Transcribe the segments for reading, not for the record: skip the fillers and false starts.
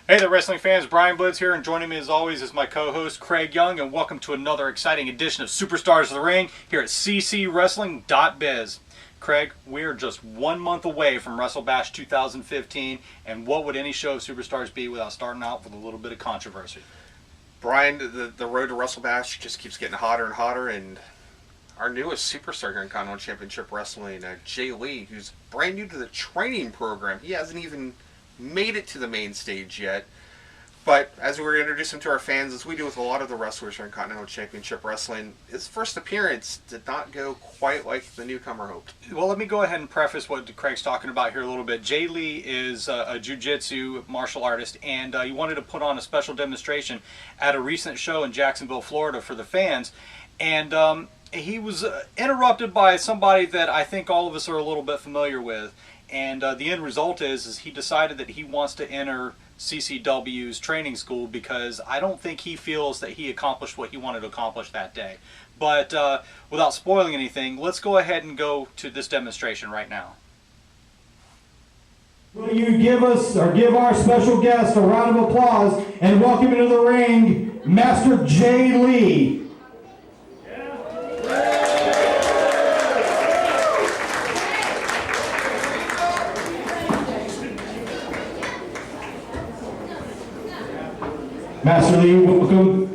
Hey there, wrestling fans. Brian Blitz here, and joining me as always is my co-host Craig Young, and welcome to another exciting edition of Superstars of the Ring here at ccwrestling.biz. Craig, we're just 1 month away from WrestleBash 2015, and what would any show of Superstars be without starting out with a little bit of controversy? Brian, the road to WrestleBash just keeps getting hotter and hotter, and our newest superstar here in Continental Championship Wrestling, Jay Lee, who's brand new to the training program. He hasn't even made it to the main stage yet. But as we were introducing to our fans, as we do with a lot of the wrestlers here in Continental Championship Wrestling, his first appearance did not go quite like the newcomer hoped. Well, let me go ahead and preface what Craig's talking about here a little bit. Jay Lee is a jiu-jitsu martial artist, and he wanted to put on a special demonstration at a recent show in Jacksonville, Florida for the fans. And he was interrupted by somebody that I think all of us are a little bit familiar with. And the end result is he decided that he wants to enter CCW's training school because I don't think he feels that he accomplished what he wanted to accomplish that day. But without spoiling anything, let's go ahead and go to this demonstration right now. Will you give us, or give our special guest, a round of applause and welcome into the ring, Master Jay Lee. Master Lee, welcome.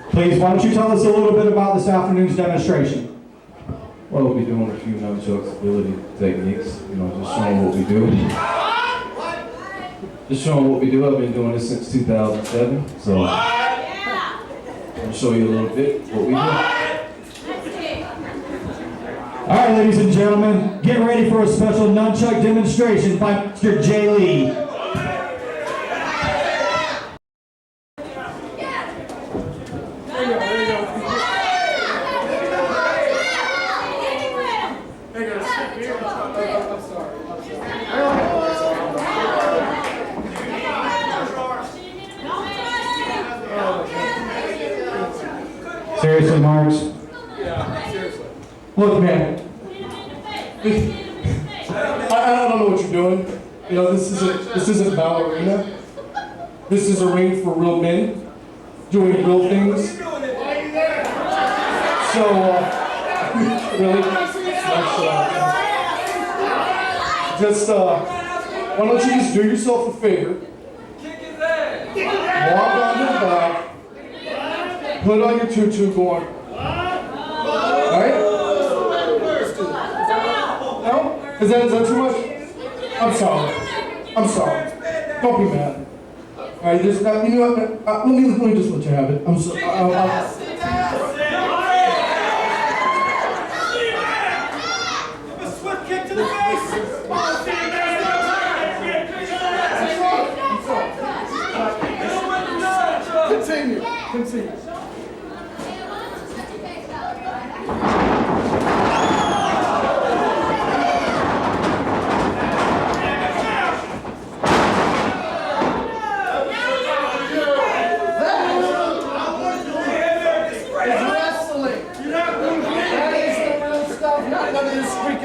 Please, why don't you tell us a little bit about this afternoon's demonstration? Well, we'll be doing a few nunchucks ability techniques, just showing what we do. Just showing what we do. I've been doing this since 2007, so I'll show you a little bit what we do. All right, ladies and gentlemen, get ready for a special nunchuck demonstration by Mr. Jay Lee. Seriously, Marks? Yeah, seriously. Look, man. I don't know what you're doing. This isn't ballerina. This is a ring for real men doing real things. So, really, why don't you just do yourself a favor? Walk onto the back. Put on your tutu going. Alright? No? Is that too much? I'm sorry. Don't be mad. Alright, there's not, you know what? Let me just let you have it. I'm sorry. A swift kick to the face! Continue.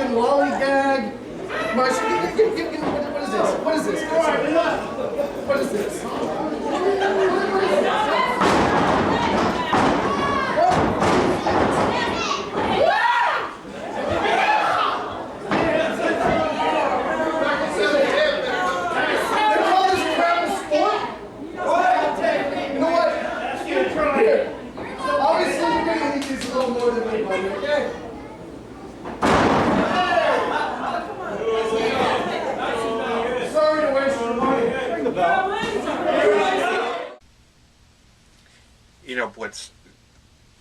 Lollygag. What is this? What is this? Here, know more than anybody, okay? Sorry to waste your money. Ring the bell. You know, Blitz,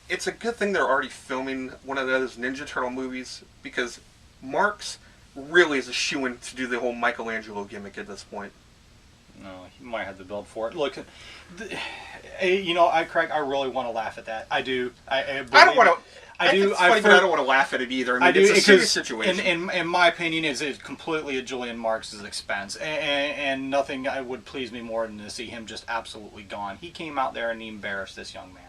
it's a good thing they're already filming one of those Ninja Turtle movies, because Marks really is a shoo-in to do the whole Michelangelo gimmick at this point. No, he might have the build for it. Look, Craig, I really want to laugh at that. I do. I don't want to. I do. It's funny, but I don't want to laugh at it either. I mean, do, it's a serious situation. In my opinion, it's completely at Julian Marks' expense, and nothing would please me more than to see him just absolutely gone. He came out there and he embarrassed this young man.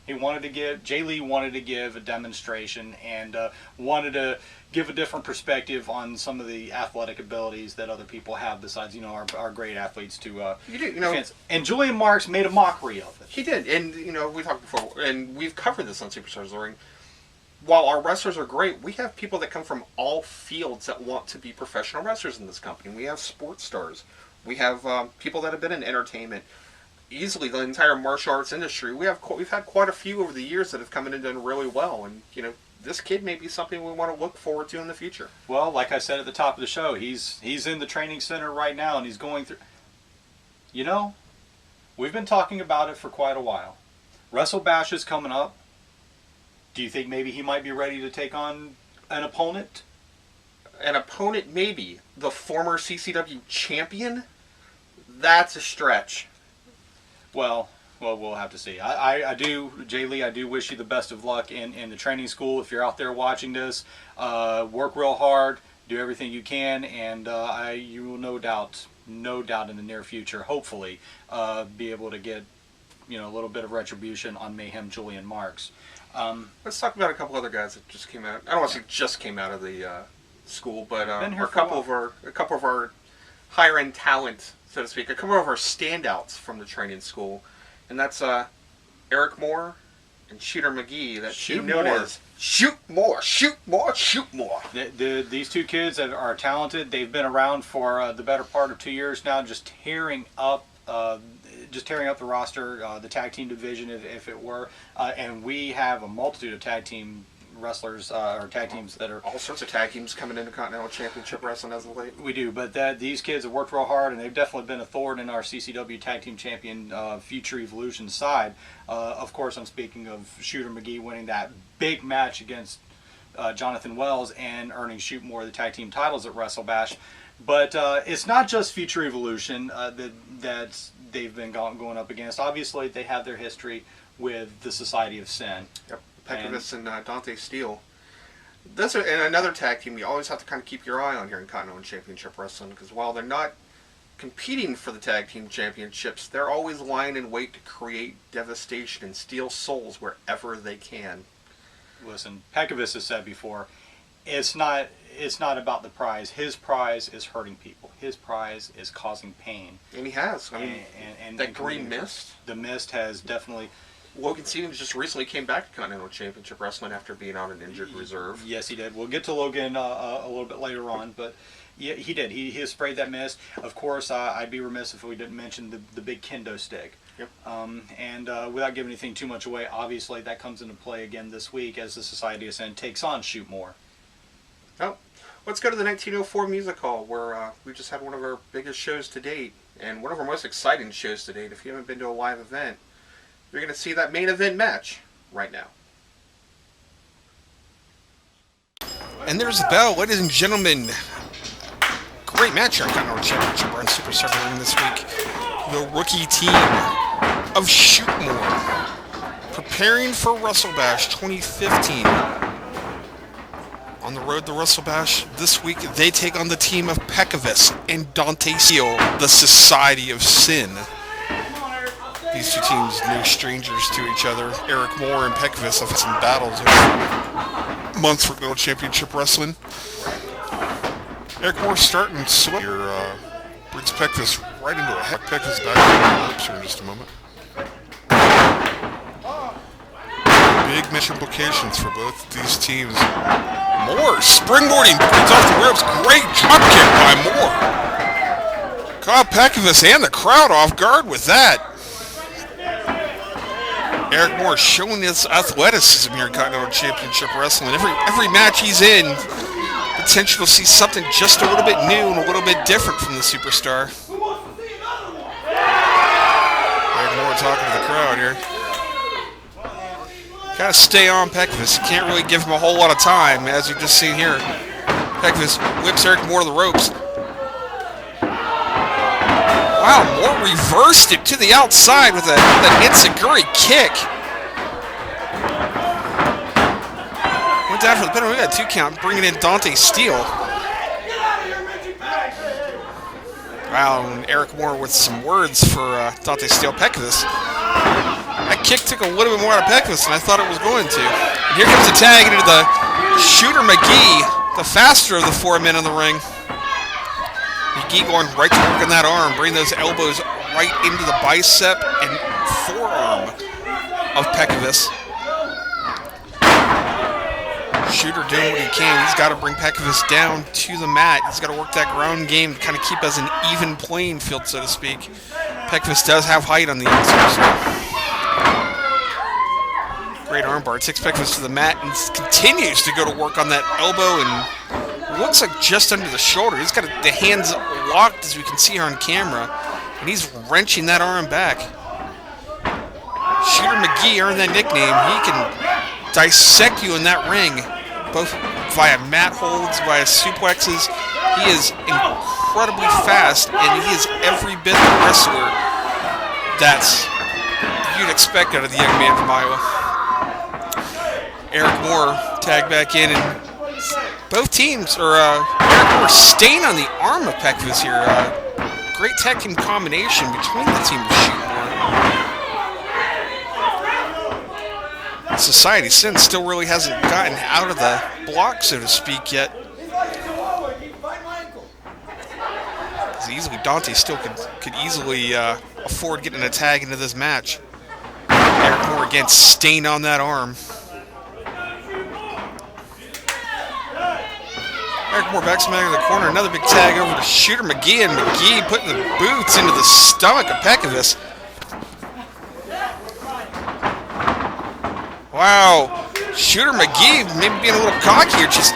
Jay Lee wanted to give a demonstration and wanted to give a different perspective on some of the athletic abilities that other people have besides, our great athletes to fans. And Julian Marks made a mockery of it. He did, and we talked before, and we've covered this on Superstars of the Ring. While our wrestlers are great, we have people that come from all fields that want to be professional wrestlers in this company. We have sports stars. We have people that have been in entertainment. Easily the entire martial arts industry. We've had quite a few over the years that have come in and done really well, and this kid may be something we want to look forward to in the future. Well, like I said at the top of the show, he's in the training center right now, and he's going through. We've been talking about it for quite a while. Wrestle Bash is coming up. Do you think maybe he might be ready to take on an opponent? An opponent, maybe. The former CCW champion? That's a stretch. Well, we'll have to see. I do, Jay Lee, I do wish you the best of luck in the training school. If you're out there watching this, work real hard, do everything you can, and you will no doubt in the near future, hopefully, be able to get a little bit of retribution on Mayhem Julian Marks. Let's talk about a couple other guys that just came out. I don't want to say just came out of the school, but a couple of our higher end talent, so to speak, a couple of our standouts from the training school, and that's Eric Moore and Shooter McGee. That team known as Shoot More, Shoot More, Shoot More. These two kids are talented. They've been around for the better part of 2 years now, just tearing up the roster, the tag team division, if it were, and we have a multitude of tag team wrestlers or tag teams that are all sorts of tag teams coming into Continental Championship Wrestling as of late. We do, but these kids have worked real hard, and they've definitely been a thorn in our CCW Tag Team Champion Future Evolution side. Of course, I'm speaking of Shooter McGee winning that big match against Jonathan Wells and earning Shoot More the tag team titles at Wrestle Bash. But it's not just Future Evolution that they've been going up against. Obviously, they have their history with the Society of Sin. Yep. Peckovus and Dante Steele. And another tag team you always have to kind of keep your eye on here in Continental Championship Wrestling, because while they're not competing for the tag team championships, they're always lying in wait to create devastation and steal souls wherever they can. Listen, Peckovus has said before, it's not about the prize. His prize is hurting people. His prize is causing pain. And he has. I mean, that Green Mist. The Mist has definitely. Logan Stevens just recently came back to Continental Championship Wrestling after being on an injured reserve. Yes, he did. We'll get to Logan a little bit later on, but yeah, he did. He has sprayed that mist. Of course, I'd be remiss if we didn't mention the big kendo stick. Yep. And without giving anything too much away, obviously that comes into play again this week as the Society of Sin takes on Shoot More. Oh, let's go to the 1904 Music Hall, where we just had one of our biggest shows to date, and one of our most exciting shows to date. If you haven't been to a live event, you're going to see that main event match right now. And there's the bell, ladies and gentlemen. Great match here on Continental Championship Run Super Circle Ring this week. The rookie team of Shoot More, preparing for Wrestle Bash 2015. On the road to Wrestle Bash this week, they take on the team of Peckovus and Dante Steele, the Society of Sin. These two teams, no strangers to each other. Eric Moore and Peckovus have had some battles over months for World Championship Wrestling. Eric Moore starting slow here, brings Peckovus right into a heck. Peckovus back to the ropes here in just a moment. Big match implications for both these teams. Moore springboarding, gets off the ropes. Great drop kick by Moore. Caught Peckovus and the crowd off guard with that. Eric Moore showing his athleticism here in Continental Championship Wrestling. Every match he's in, potential to see something just a little bit new and a little bit different from the superstar. Eric Moore talking to the crowd here. Gotta stay on Peckus. You can't really give him a whole lot of time, as you've just seen here. Peckus whips Eric Moore to the ropes. Wow, Moore reversed it to the outside with an enziguri kick. Went down for the pin. We got a 2 count, bringing in Dante Steele. Wow, and Eric Moore with some words for Dante Steele. Peckus. That kick took a little bit more out of Peckus than I thought it was going to. And here comes the tag into the Shooter McGee, the faster of the 4 men in the ring. McGee going right to work on that arm, bring those elbows right into the bicep and forearm of Peckus. Shooter doing what he can. He's got to bring Peckus down to the mat. He's got to work that ground game to kind of keep us an even playing field, so to speak. Peckus does have height on the inside. Great armbar. Takes Peckus to the mat and continues to go to work on that elbow and looks like just under the shoulder. He's got the hands locked, as we can see here on camera, and he's wrenching that arm back. Shooter McGee earned that nickname. He can dissect you in that ring, both via mat holds, via suplexes. He is incredibly fast, and he is every bit the wrestler that you'd expect out of the young man from Iowa. Eric Moore tagged back in, and both teams are Eric Moore staying on the arm of Peckus here. Great tag team combination between the team of Shootmore. Society Sin still really hasn't gotten out of the block, so to speak, yet. Easily, Dante still could easily afford getting a tag into this match. Eric Moore again staying on that arm. Eric Moore back smack in the corner. Another big tag over to Shooter McGee, and McGee putting the boots into the stomach of Peckus. Wow. Shooter McGee maybe being a little cocky here, just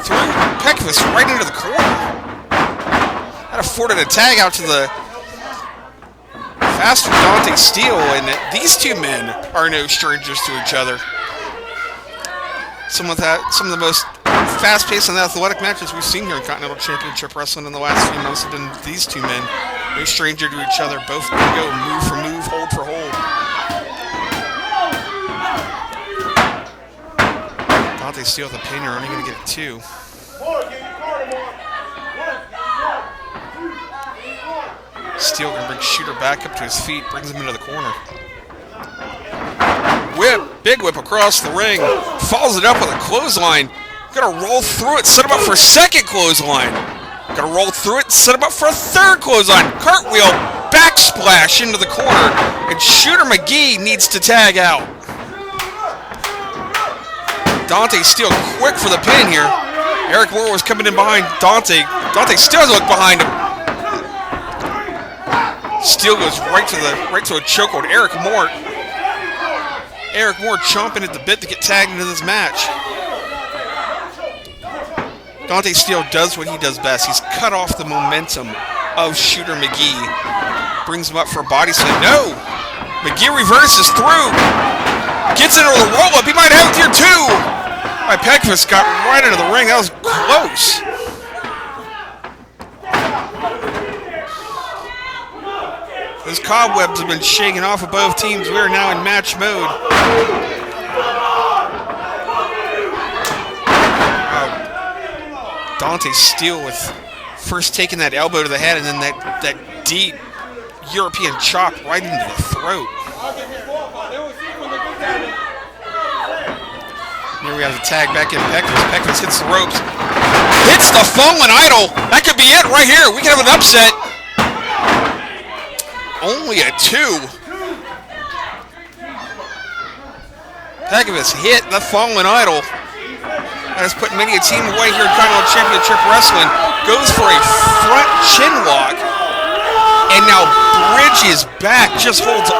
threw Peckus right into the corner. That afforded a tag out to the faster Dante Steele, and these two men are no strangers to each other. Some of the most fast-paced and athletic matches we've seen here in Continental Championship Wrestling in the last few months have been these two men. No stranger to each other. Both can go move for move, hold for hold. Dante Steele with a pin. You're only going to get a 2. Steele going to bring Shooter back up to his feet, brings him into the corner. Whip, big whip across the ring, follows it up with a clothesline. Gonna roll through it, set him up for a second clothesline. Gonna roll through it, set him up for a third clothesline. Cartwheel, backsplash into the corner, and Shooter McGee needs to tag out. Dante Steele quick for the pin here. Eric Moore was coming in behind Dante. Dante still doesn't look behind him. Steele goes right to a chokehold. Eric Moore chomping at the bit to get tagged into this match. Dante Steele does what he does best. He's cut off the momentum of Shooter McGee. Brings him up for a body slam. No! McGee reverses through. Gets into the roll-up. He might have it here too. My Peckus got right into the ring. That was close. Those cobwebs have been shaken off of both teams. We are now in match mode. Dante Steele with first taking that elbow to the head and then that deep European chop right into the throat. Here we have the tag back in Peckus. Peckus hits the ropes. Hits the Fallen Idol. That could be it right here. We can have an upset. Only a 2. Peckus hit the Fallen Idol. That has put many a team away here in Continental Championship Wrestling. Goes for a front chin lock. And now bridges back. Just holds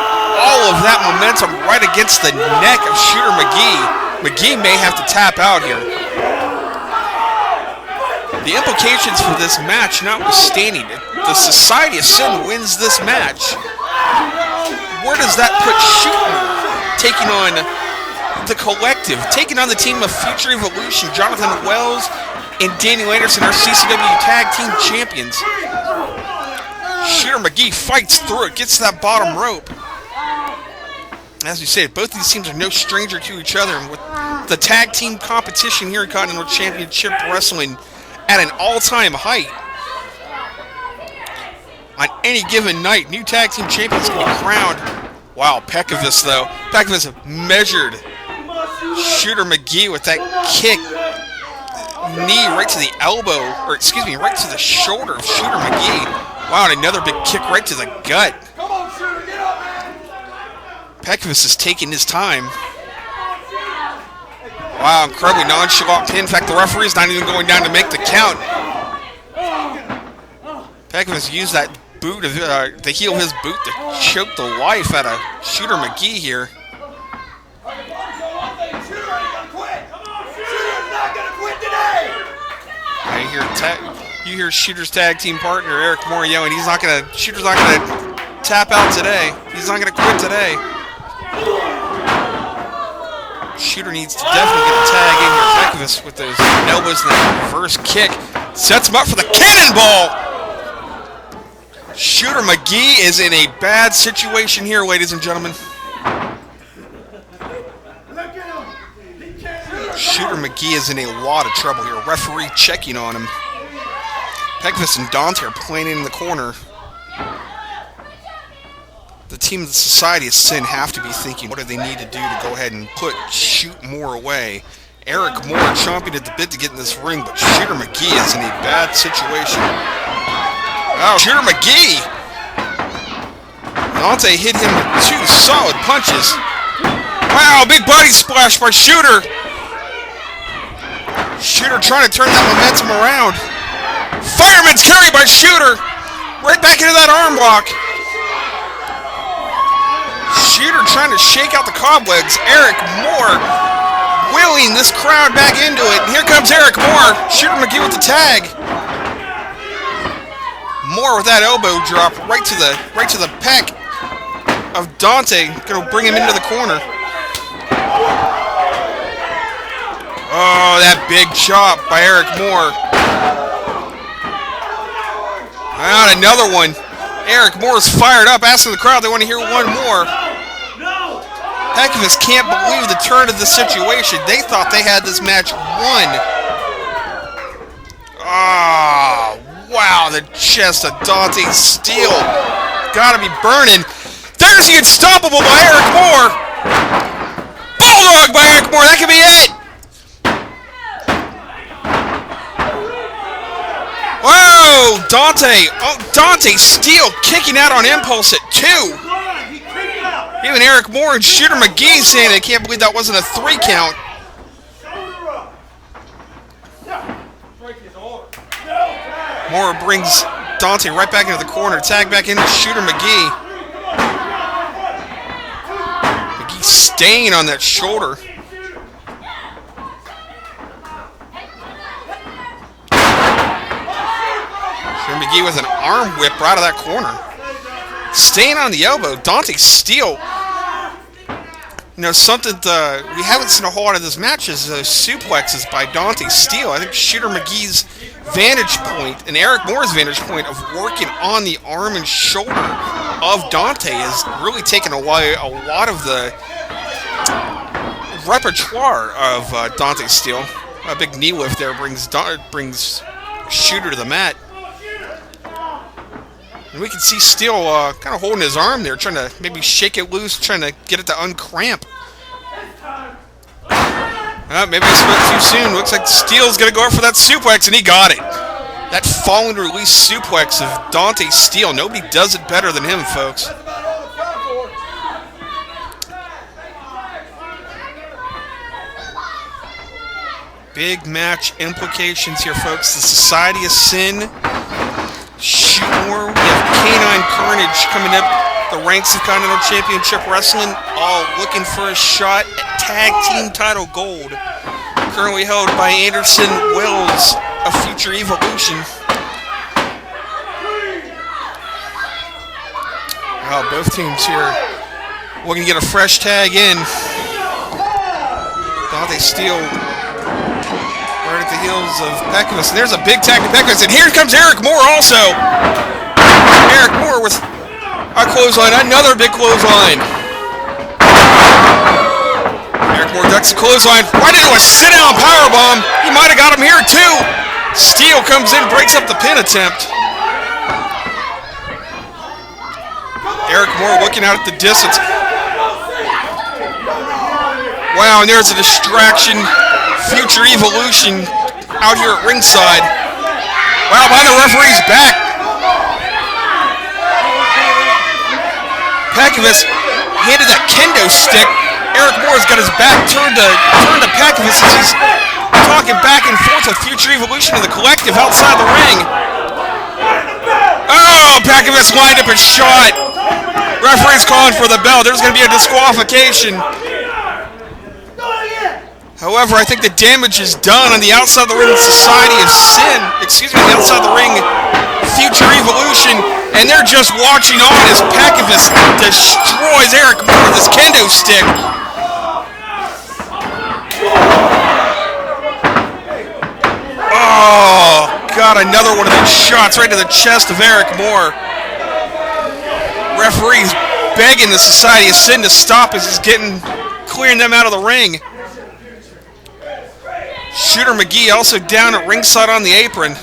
all of that momentum right against the neck of Shooter McGee. McGee may have to tap out here. The implications for this match notwithstanding, the Society of Sin wins this match. Where does that put Shooter taking on the collective, taking on the team of Future Evolution, Jonathan Wells and Daniel Anderson, our CCW Tag Team Champions? Shooter McGee fights through it, gets to that bottom rope. As we said, both these teams are no stranger to each other, and with the tag team competition here in Continental Championship Wrestling at an all-time height, on any given night, new tag team champions can be crowned. Wow, Pekovic though. Pekovic measured Shooter McGee with that kick, knee right to the elbow, or excuse me, right to the shoulder of Shooter McGee. Wow, and another big kick right to the gut. Pekovic is taking his time. Wow, incredibly nonchalant pin. In fact, the referee's not even going down to make the count. Pekovic used that boot, the heel of his boot, to choke the life out of Shooter McGee here. You hear Shooter's tag team partner Eric Moore yelling, Shooter's not gonna tap out today. He's not gonna quit today. Shooter needs to definitely get a tag in here. Pekovic with those elbows and that reverse kick sets him up for the cannonball. Shooter McGee is in a bad situation here, ladies and gentlemen. Shooter McGee is in a lot of trouble here. Referee checking on him. Pekovic and Dante are playing in the corner. The team of the Society of Sin have to be thinking, what do they need to do to go ahead and shoot Moore away? Eric Moore chomping at the bit to get in this ring, but Shooter McGee is in a bad situation. Oh, Shooter McGee! Dante hit him with 2 solid punches. Wow, big body splash by Shooter! Shooter trying to turn that momentum around. Fireman's carry by Shooter! Right back into that arm block. Shooter trying to shake out the cobwebs. Eric Moore wheeling this crowd back into it. And here comes Eric Moore. Shooter McGee with the tag. Moore with that elbow drop right to the pec of Dante. Gonna bring him into the corner. Oh, that big chop by Eric Moore. And another one. Eric Moore's fired up, asking the crowd they want to hear one more. Pekovic can't believe the turn of the situation. They thought they had this match won. Ah, wow, the chest of Dante Steele. Gotta be burning. There's the unstoppable by Eric Moore. Bulldog by Eric Moore, that could be it. Whoa, Dante Steele kicking out on impulse at 2. Even Eric Moore and Shooter McGee saying they can't believe that wasn't a 3 count. Moore brings Dante right back into the corner, tag back into Shooter McGee. McGee staying on that shoulder. McGee with an arm whip right out of that corner. Staying on the elbow, Dante Steele. You know, something we haven't seen a whole lot of this match is those suplexes by Dante Steele. I think Shooter McGee's vantage point and Eric Moore's vantage point of working on the arm and shoulder of Dante has really taken away a lot of the repertoire of Dante Steele. A big knee lift there brings Shooter to the mat. And we can see Steele kind of holding his arm there, trying to maybe shake it loose, trying to get it to uncramp. Maybe I spoke too soon. Looks like Steele's going to go for that suplex, and he got it. That fall and release suplex of Dante Steele. Nobody does it better than him, folks. Big match implications here, folks. The Society of Sin. Shoot Moore. We have Canine Carnage coming up The ranks of Continental Championship Wrestling all looking for a shot at Tag Team Title Gold. Currently held by Anderson Wills of Future Evolution. Wow, both teams here looking to get a fresh tag in. Thought they steal right at the heels of Peckinpah. And there's a big tag to Peckinpah. And here comes Eric Moore also. Eric Moore with a clothesline, another big clothesline. Eric Moore ducks the clothesline right into a sit-down powerbomb. He might have got him here too. Steele comes in, breaks up the pin attempt. Eric Moore looking out at the distance. Wow, and there's a distraction. Future Evolution out here at ringside. Wow, behind the referee's back. Peckinpah handed that kendo stick. Eric Moore's got his back turned to Peckinpah as he's talking back and forth with Future Evolution and the Collective outside the ring. Oh, Peckinpah lined up and shot. Referee's calling for the bell. There's going to be a disqualification. However, I think the damage is done on the outside of the ring Society of Sin. Excuse me, the outside of the ring Future Evolution. And they're just watching on as Peckinpah destroys Eric Moore with his kendo stick. Oh, God, another one of those shots right to the chest of Eric Moore. Referee's begging the Society of Sin to stop as he's clearing them out of the ring. Shooter McGee also down at ringside on the apron.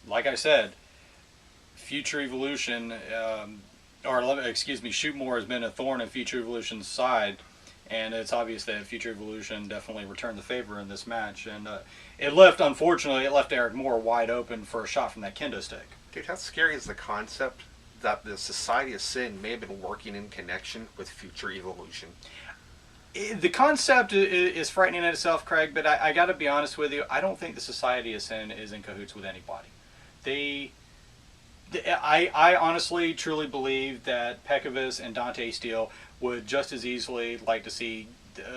Like I said, Future Evolution, Shoot Moore has been a thorn in Future Evolution's side, and it's obvious that Future Evolution definitely returned the favor in this match. And unfortunately, it left Eric Moore wide open for a shot from that kendo stick. Dude, how scary is the concept that the Society of Sin may have been working in connection with Future Evolution? The concept is frightening in itself, Craig, but I got to be honest with you. I don't think the Society of Sin is in cahoots with anybody. I honestly, truly believe that Peckinpah and Dante Steele would just as easily like to see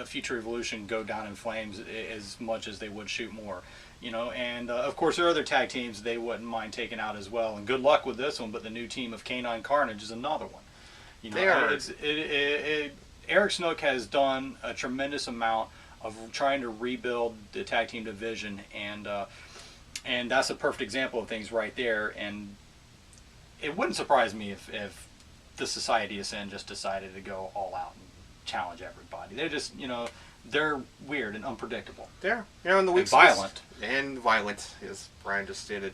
Future Evolution go down in flames as much as they would Shoot Moore. And of course there are other tag teams they wouldn't mind taking out as well. And good luck with this one, but the new team of Canine Carnage is another one. Eric Snook has done a tremendous amount of trying to rebuild the tag team division, and that's a perfect example of things right there. And it wouldn't surprise me if the Society of Sin just decided to go all out and challenge everybody. They're just, they're weird and unpredictable. Yeah, in the weeks violent. And violent, as Brian just stated.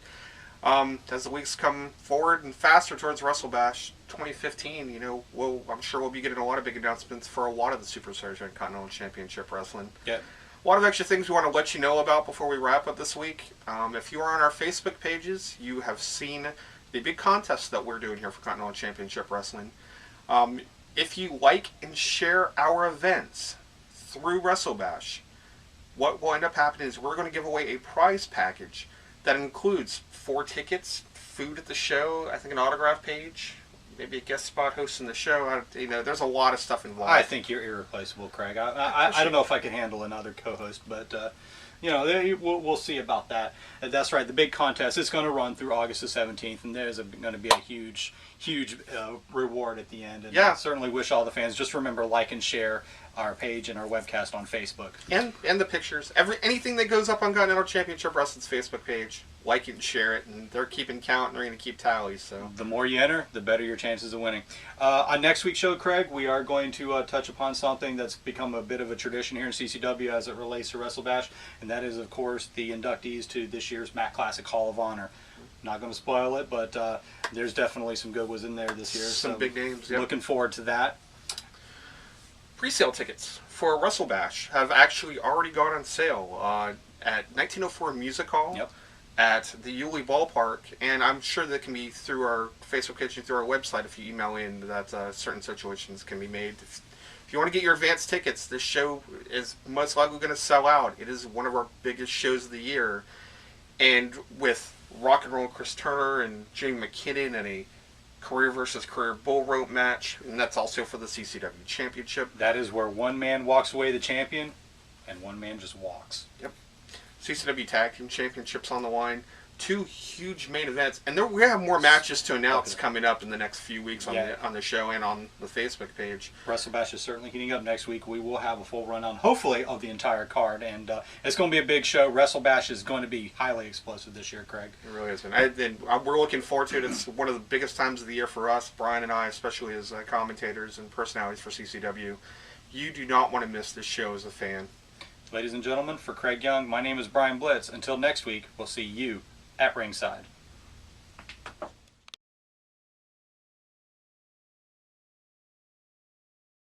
As the weeks come forward and faster towards WrestleBash 2015, I'm sure we'll be getting a lot of big announcements for a lot of the superstars in Continental Championship Wrestling. Yeah. A lot of extra things we want to let you know about before we wrap up this week. If you are on our Facebook pages, you have seen the big contest that we're doing here for Continental Championship Wrestling. If you like and share our events through WrestleBash, what will end up happening is we're going to give away a prize package that includes 4 tickets, food at the show, I think an autograph page, maybe a guest spot hosting the show. There's a lot of stuff involved. I think you're irreplaceable, Craig. I don't know if I can handle another co-host, but we'll see about that. That's right. The big contest is going to run through August the 17th, and there's going to be a huge reward at the end. And I certainly wish all the fans just remember like and share our page and our webcast on Facebook. And the pictures. Anything that goes up on Continental Championship Wrestling's Facebook page, like it and share it, and they're keeping count and they're going to keep tallies. So the more you enter, the better your chances of winning. On next week's show, Craig, we are going to touch upon something that's become a bit of a tradition here in CCW as it relates to WrestleBash, and that is, of course, the inductees to this year's Matt Classic Hall of Honor. Not going to spoil it, but there's definitely some good ones in there this year. Some big names. Yep. Looking forward to that. Pre-sale tickets for WrestleBash have actually already gone on sale at 1904 Music Hall. Yep. At the Yulee Ballpark, and I'm sure that can be through our Facebook page and through our website if you email in that certain situations can be made. If you want to get your advance tickets, this show is most likely going to sell out. It is one of our biggest shows of the year, and with Rock and Roll Chris Turner and Jamie McKinnon in a career versus career bull rope match, and that's also for the CCW Championship. That is where one man walks away the champion, and one man just walks. CCW Tag Team Championships on the line. 2 huge main events, and we have more matches to announce coming up in the next few weeks on the show and on the Facebook page. WrestleBash is certainly heating up next week. We will have a full rundown, hopefully, of the entire card, and it's going to be a big show. WrestleBash is going to be highly explosive this year, Craig. It really is, and we're looking forward to it. It's one of the biggest times of the year for us, Brian and I, especially as commentators and personalities for CCW. You do not want to miss this show as a fan. Ladies and gentlemen, for Craig Young, my name is Brian Blitz. Until next week, we'll see you at ringside.